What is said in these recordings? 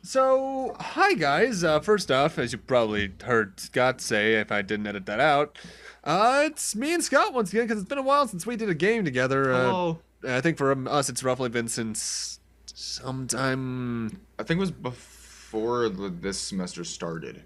So, hi guys. First off, as you probably heard Scott say, if I didn't edit that out, it's me and Scott once again because it's been a while since we did a game together. Hello. I think for us, it's roughly been since sometime I think it was before this semester started.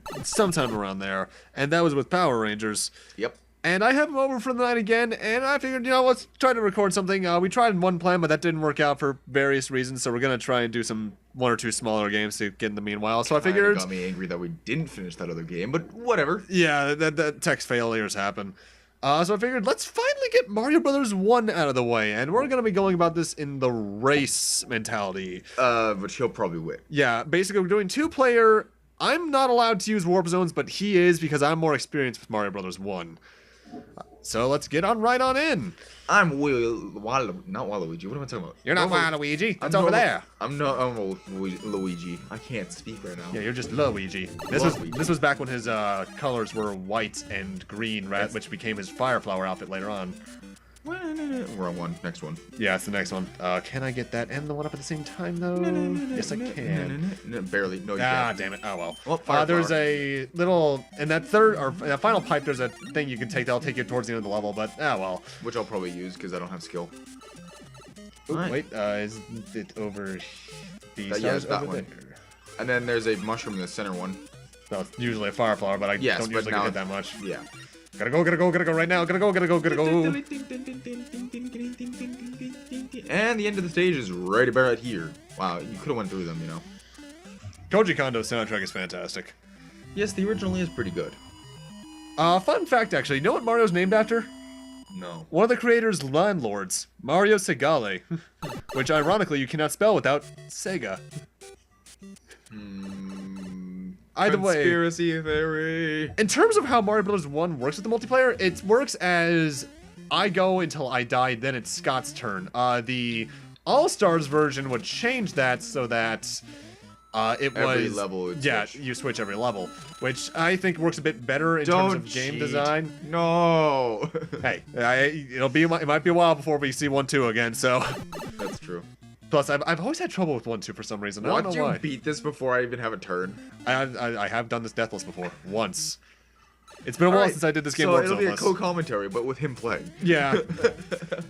around there, and that was with Power Rangers. Yep. And I have him over for the night again, and I figured, let's try to record something. We tried one plan, but that didn't work out for various reasons, so we're gonna try and do one or two smaller games to get in the meanwhile. So I figured, Got me angry that we didn't finish that other game, but whatever. yeah, that text failures happen. So I figured, let's finally get Mario Brothers 1 out of the way, and we're gonna be going about this in the race mentality. But he'll probably win. Yeah, basically we're doing two-player. I'm not allowed to use warp zones, but he is because I'm more experienced with Mario Brothers 1. So let's get right on in. I'm not Waluigi. What am I talking about? You're not Waluigi. That's over there. I'm Luigi. I can't speak right now. Yeah, you're just Luigi. This was back when his colors were white and green, right? Which became his Fire Flower outfit later on. Wrong one. Next one. Yeah, it's the next one. Can I get that and the one up at the same time though? Yes, I can. Barely. No, you Ah, can't. damn it. Oh well. There's there's a little in that third or in that final pipe. There's a thing you can take that'll take you towards the end of the level, but well. Which I'll probably use because I don't have skill. Ooh, Right. wait, is it over? Yeah, it's that one. There. And then there's a mushroom in the center one. Well, it's usually a Fire Flower, but I Yes, don't but usually now get hit that much. Yeah. Gotta go right now. Gotta go. And the end of the stage is right about here. Wow, you could have went through them, you know. Koji Kondo's soundtrack is fantastic. Yes, the original is pretty good. Fun fact, actually. You know what Mario's named after? No. One of the creators' landlords, Mario Segale. Which, ironically, you cannot spell without Sega. Either way, Conspiracy theory. in terms of how Mario Bros. 1 works with the multiplayer, it works as I go until I die, then it's Scott's turn. The All-Stars version would change that so that Every level would switch. you switch every level, which I think works a bit better in terms of game design. No. Hey, it might be a while before we see 1-2 again, so. That's true. Plus, I've always had trouble with 1-2 for some reason. I don't Once know you why. beat this before I even have a turn. I have done this deathless before once. It's been a while since I did this game. So Warp it'll be a Zoneless. co-commentary, but with him playing. Yeah,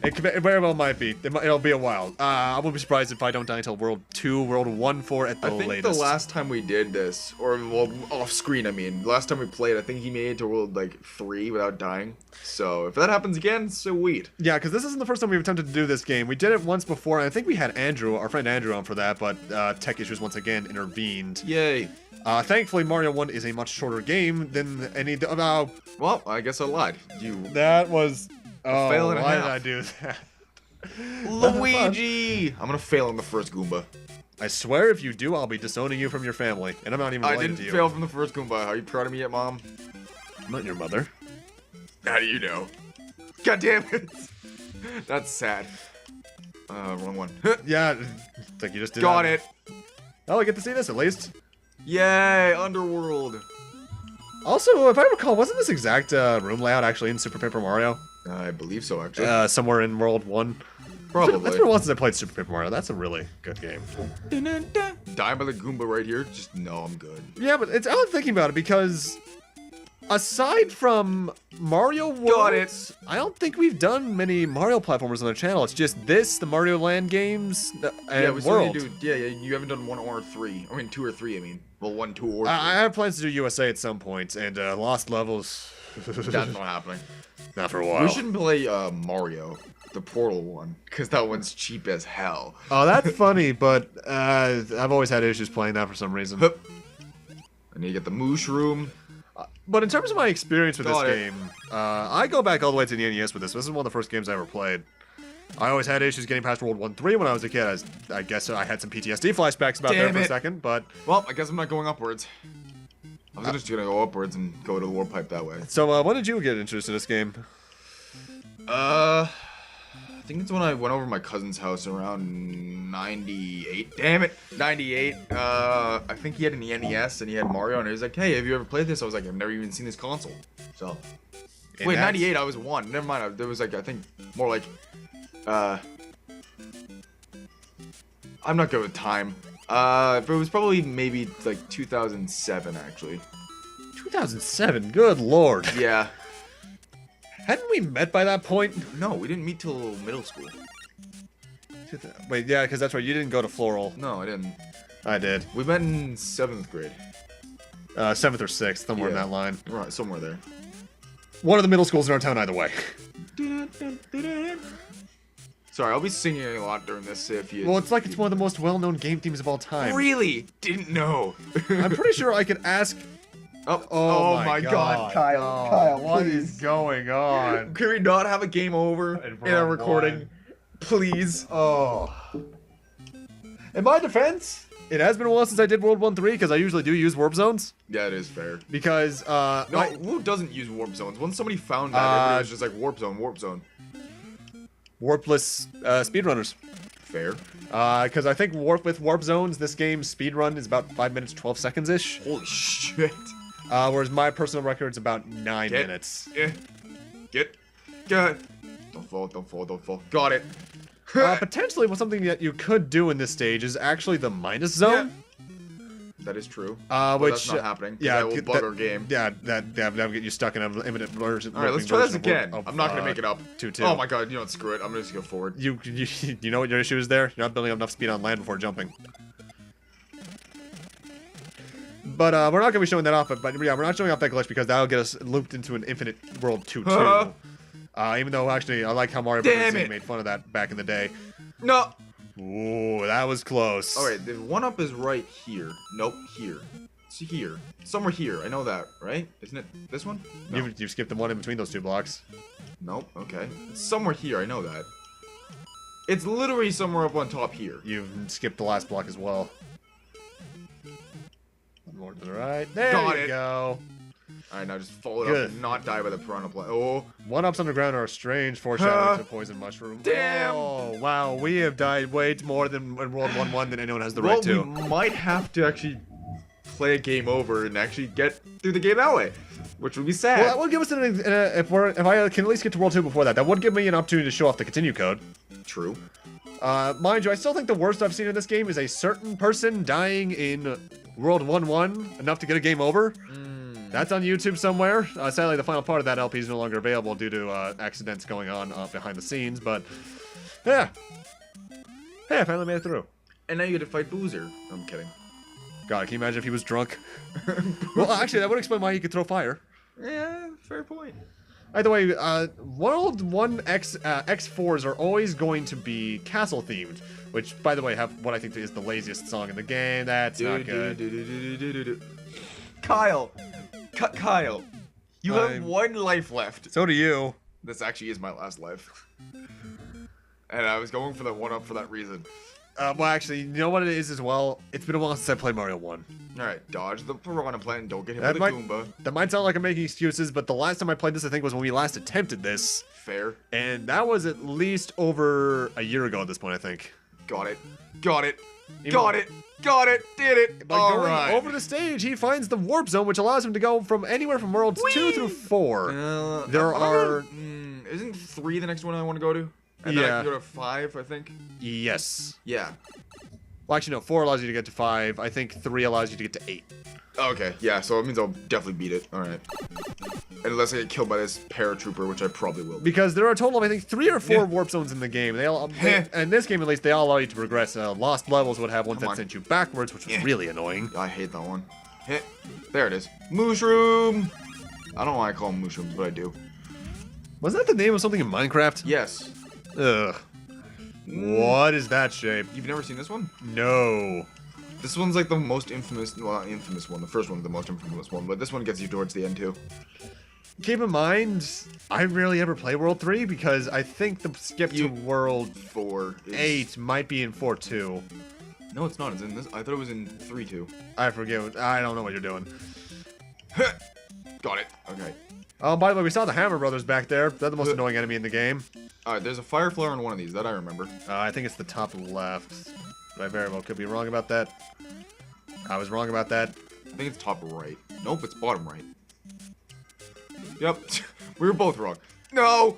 it very well might be. It'll be a while. I won't be surprised if I don't die until World 2, World 1, 4 at the I think latest. the last time we did this, or well, off screen, I mean, last time we played, I think he made it to World 3 without dying. So if that happens again, sweet. Yeah, because this isn't the first time we've attempted to do this game. We did it once before, and I think we had our friend Andrew on for that, but tech issues once again intervened. Yay. Thankfully, Mario 1 is a much shorter game than any. Well, I guess I lied. That was. Oh, fail and a why did half. I do that? Luigi! I'm gonna fail on the first Goomba. I swear if you do, I'll be disowning you from your family. And I'm not even I related didn't to you. fail from the first Goomba. Are you proud of me yet, Mom? I'm not your mother. How do you know? God damn it! That's sad. Wrong one. Yeah, like you just did. Got that. it! Oh, I get to see this at least. Yay! Underworld! Also, if I recall, wasn't this exact room layout actually in Super Paper Mario? I believe so, actually. Somewhere in World 1. Probably. That's been a while since I played Super Paper Mario. That's a really good game. Die by the Goomba right here? Just, no, I'm good. Yeah, but it's I'm thinking about it because aside from Mario World, Got it. I don't think we've done many Mario platformers on the channel. It's just this, the Mario Land games, and Yeah, we still World. need to do, yeah, you haven't done 1 or 3. I mean, 2 or 3, I mean. Well, 1, 2, or 3. I have plans to do USA at some point, and Lost Levels. That's not happening. Not for a while. We shouldn't play Mario, the Portal one, because that one's cheap as hell. Oh, that's funny, but I've always had issues playing that for some reason. Hup. I need to get the mushroom. But in terms of my experience with this Got it. game, I go back all the way to the NES with this. This is one of the first games I ever played. I always had issues getting past World 1-3 when I was a kid. I guess I had some PTSD flashbacks about there Damn for a it. second, but... Well, I guess I'm not going upwards. I was just gonna go upwards and go to the warp pipe that way. So, when did you get interested in this game? I think it's when I went over to my cousin's house around 98. Damn it, 98. I think he had an NES and he had Mario, and he was like, "Hey, have you ever played this?" I was like, "I've never even seen this console." So, And wait, that's- 98. I was 1. Never mind. There was like, I think more like, I'm not good with time. But it was probably maybe like 2007 actually. 2007. Good lord. Yeah. Hadn't we met by that point? No, we didn't meet till middle school. Wait, yeah, because that's right. You didn't go to Floral. No, I didn't. I did. We met in 7th grade. 7th or 6th, somewhere in that line. Right, somewhere there. One of the middle schools in our town, either way. Sorry, I'll be singing a lot during this if you... Well, it's like it's one of the most well-known game themes of all time. Really? Didn't know. I'm pretty sure I could ask... Oh my god, Kyle. Oh, Kyle, what please. is going on? Can we not have a game over in our recording? Please. Oh. In my defense, it has been a while since I did World 1-3, because I usually do use warp zones. Yeah, it is fair. Because, No, who doesn't use warp zones? Once somebody found that, everybody was just like, warp zone, warp zone. Warpless speedrunners. Fair. Because I think with warp zones, this game's speedrun is about 5 minutes, 12 seconds-ish. Holy shit. Whereas my personal record's about 9 Get. minutes. Get. Don't fall, don't fall, don't fall. Got it. Potentially, something that you could do in this stage is actually the minus zone. That is true. Which that's not happening. Yeah, that will bug our game. Yeah, that will get you stuck in an imminent version. All right, let's try this again. I'm not gonna make it up. 2-2. Oh my god, you know what? Screw it. I'm gonna just go forward. You know what your issue is there? You're not building up enough speed on land before jumping. But we're not gonna be showing that off. But yeah, we're not showing off that glitch because that'll get us looped into an infinite world 2-2. Even though actually I like how Mario Bros. Made fun of that back in the day. No. Ooh, that was close. All right, the one up is right here. Nope, here. It's here. Somewhere here. I know that, right? Isn't it this one? No. You've skipped the one in between those two blocks. Nope. Okay. It's somewhere here. I know that. It's literally somewhere up on top here. You've skipped the last block as well. One more to the right. There Got you it. go. All right, now just follow it up and not die by the piranha plant. Oh. One-ups underground are a strange foreshadowing to poison mushroom. Damn. Oh, wow. We have died way more than in World 1-1 than anyone has the right to. We might have to actually play a game over and actually get through the game that way, which would be sad. Well, that would give us if I can at least get to World 2 before that, that would give me an opportunity to show off the continue code. True. Mind you, I still think the worst I've seen in this game is a certain person dying in World 1-1 enough to get a game over. That's on YouTube somewhere. Sadly, the final part of that LP is no longer available due to accidents going on behind the scenes, but yeah. Hey, I finally made it through. And now you get to fight Boozer. I'm kidding. God, can you imagine if he was drunk? Well, actually, that would explain why he could throw fire. Yeah, fair point. Either way, World 1 X4s are always going to be castle themed, which, by the way, have what I think is the laziest song in the game. That's not good. Kyle, Kyle, you have 1 life left. So do you. This actually is my last life, and I was going for the 1-up for that reason. Well, actually, you know what it is as well? It's been a while since I played Mario 1. Alright, dodge the piranha plant and don't get hit by the Goomba. That might sound like I'm making excuses, but the last time I played this, I think, was when we last attempted this. Fair. And that was at least over a year ago at this point, I think. Got it. Got it. Got it. Got it. Did it. By going over the stage, he finds the warp zone, which allows him to go from anywhere from worlds 2 through 4. There are... Isn't 3 the next one I want to go to? And then I can go to 5, I think? Yes. Yeah. Well, actually, no. 4 allows you to get to 5. I think 3 allows you to get to 8. Okay, yeah, so it means I'll definitely beat it. Alright. Unless I get killed by this paratrooper, which I probably will. Because there are a total of, I think, 3 or 4 warp zones in the game. In this game, at least, they all allow you to progress. Lost Levels would have one that sent you backwards, which was really annoying. I hate that one. There it is. Mushroom! I don't know why I call them mushrooms, but I do. Wasn't that the name of something in Minecraft? Yes. Ugh. What is that shape? You've never seen this one? No. This one's like the most infamous, well, not infamous one. The first one's the most infamous one, but this one gets you towards the end too. Keep in mind, I rarely ever play World 3 because I think the skip to World 4 is... 8 might be in 4-2. No, it's not. It's in this. I thought it was in 3-2. I forget. I don't know what you're doing. Got it. Okay. Oh, by the way, we saw the Hammer Brothers back there. They're the most annoying enemy in the game. Alright, there's a fire flower on one of these. That I remember. I think it's the top left. But I very well could be wrong about that. I was wrong about that. I think it's top right. Nope, it's bottom right. Yep. We were both wrong. No!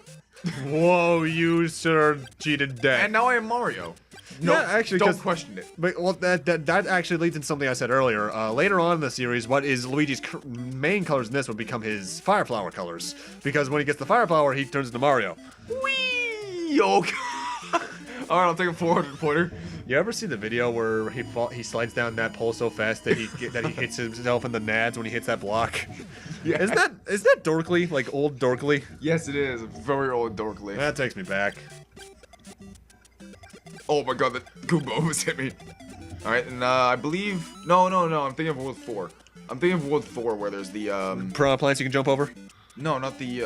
Whoa, you sir cheated dead. And now I am Mario. No, Yeah, actually, don't 'cause- question it. But well, that actually leads into something I said earlier. Later on in the series, what is Luigi's main colors in this would become his fire flower colors, because when he gets the fire flower, he turns into Mario. Whee! Oh, God. All right, I'll take a 400 pointer. You ever see the video where he slides down that pole so fast that he hits himself in the nads when he hits that block? Yeah. Is that dorkly, like old dorkly? Yes, it is. Very old dorkly. That takes me back. Oh my God, that Goomba almost hit me. All right, and I believe no. I'm thinking of World 4. I'm thinking of World 4 where there's the Plants you can jump over. no, not the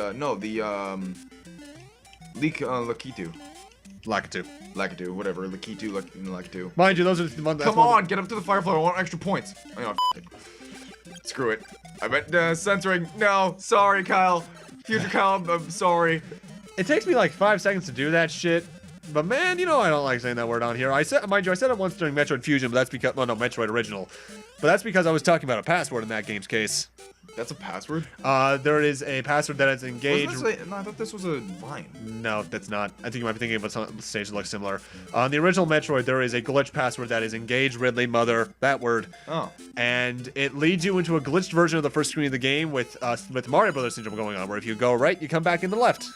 Lakitu. Lakitu, whatever. Lakitu. Mind you, those are the ones. Come on, get up to the firefly. I want extra points. Oh, no, f it. Screw it. I meant censoring. No, sorry, Kyle. Future Kyle, I'm sorry. It takes me like 5 seconds to do that shit. But man, you know I don't like saying that word on here. Mind you, I said it once during Metroid Fusion, but that's because, well, no, Metroid Original. But that's because I was talking about a password in that game's case. That's a password? There is a password that is engaged. No, I thought this was a line. No, that's not. I think you might be thinking of a stage that looks similar. On the original Metroid, there is a glitch password that is engage Ridley Mother, that word. Oh. And it leads you into a glitched version of the first screen of the game with Mario Brothers syndrome going on, where if you go right, you come back in the left.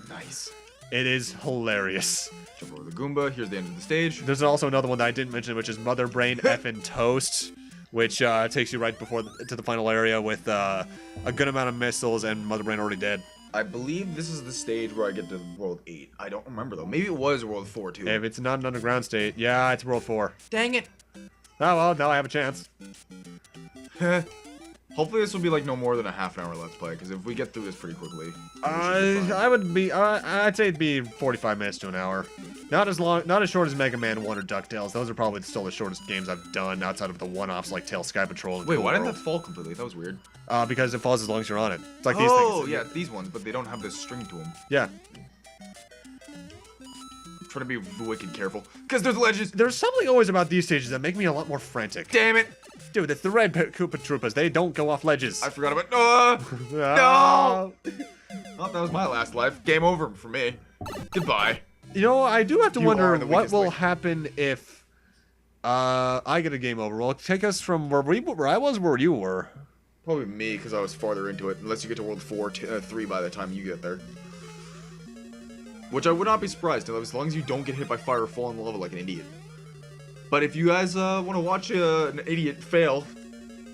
Nice. It is hilarious. Jump over the Goomba. Here's the end of the stage. There's also another one that I didn't mention, which is Mother Brain Effin' Toast, which takes you right to the final area with a good amount of missiles and Mother Brain already dead. I believe this is the stage where I get to World 8. I don't remember, though. Maybe it was World 4, too. If it's not an underground state, yeah, it's World 4. Dang it. Oh, well, now I have a chance. Hopefully this will be like no more than a half an hour let's play, because if we get through this pretty quickly, I'd say it'd be 45 minutes to an hour. Not as short as Mega Man 1 or DuckTales. Those are probably still the shortest games I've done outside of the one-offs like Tail Sky Patrol. And wait, Cool why didn't World. that fall completely? That was weird. Because it falls as long as you're on it. It's like these things. Oh, yeah, these ones, but they don't have this string to them. Yeah. I'm trying to be wicked careful, because there's ledges. There's something always about these stages that make me a lot more frantic. Damn it. Dude, it's the red Koopa Troopas. They don't go off ledges. I forgot about. No! Oh, that was my last life. Game over for me. Goodbye. You know, I do have to You wonder are the what weakest will link. happen if I get a game over. Will it take us from where I was, where you were? Probably me, because I was farther into it. Unless you get to World 3 by the time you get there. Which I would not be surprised, as long as you don't get hit by fire or fall in lava like an idiot. But if you guys want to watch an idiot fail,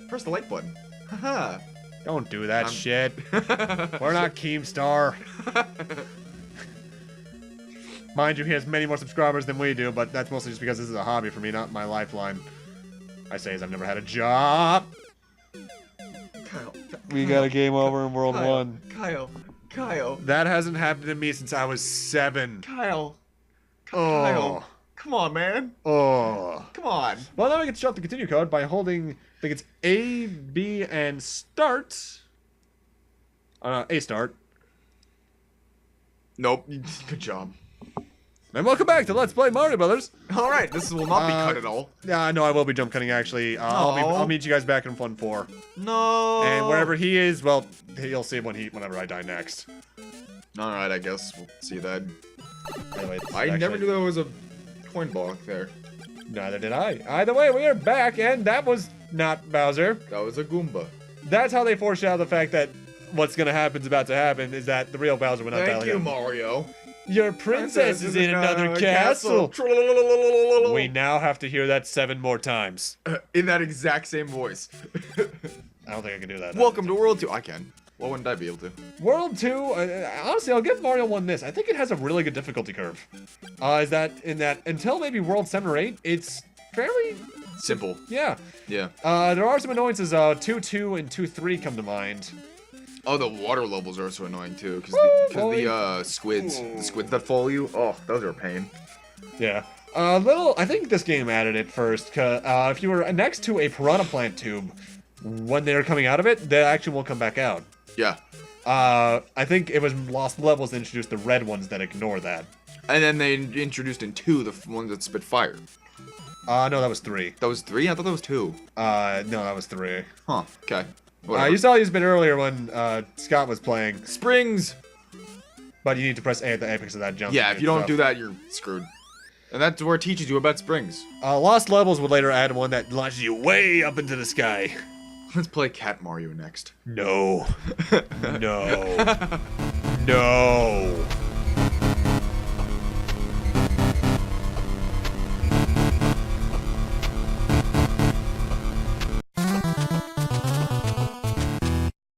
press the like button. Haha. Don't do that shit. We're not Keemstar. Mind you, he has many more subscribers than we do, but that's mostly just because this is a hobby for me, not my lifeline. I say as I've never had a job. Kyle. We got a game over in World 1. Kyle. That hasn't happened to me since I was 7. Kyle. Oh. Come on, man. Oh. Come on. Well, now we get to shut the continue code by holding, I think it's A, B, and start. A start. Nope. Good job. And welcome back to Let's Play Mario Brothers. All right, this will not be cut at all. Yeah, no, I will be jump cutting actually. I'll meet you guys back in Fun 4. No. And wherever he is, well, you'll see whenever I die next. All right, I guess we'll see that. Anyway, I never knew there was a coin block there. Neither did I. Either way, we are back, and that was not Bowser. That was a Goomba. That's how they foreshadow the fact that what's gonna happen is about to happen. Is that the real Bowser will not Thank you, him. Mario. Your princess is in another castle. We now have to hear that 7 more times. In that exact same voice. I don't think I can do that. Welcome to World 2. I can. Why wouldn't I be able to? World 2, honestly, I'll give Mario 1 this. I think it has a really good difficulty curve. Is that until maybe World 7 or 8, it's fairly simple. Yeah. Yeah. There are some annoyances. 2-2 and 2-3 come to mind. Oh, the water levels are so annoying too, because the squids that follow you. Oh, those are a pain. Yeah. I think this game added it first. If you were next to a piranha plant tube, when they're coming out of it, they actually won't come back out. Yeah. I think it was Lost Levels that introduced the red ones that ignore that. And then they introduced in 2 the ones that spit fire. No, that was 3. That was 3? I thought that was 2. No, that was 3. Huh. Okay. You saw these a bit earlier when Scott was playing. Springs! But you need to press A at the apex of that jump. Yeah, if you don't do that, you're screwed. And that's where it teaches you about springs. Lost Levels would later add one that launches you way up into the sky. Let's play Cat Mario next. No. No. No.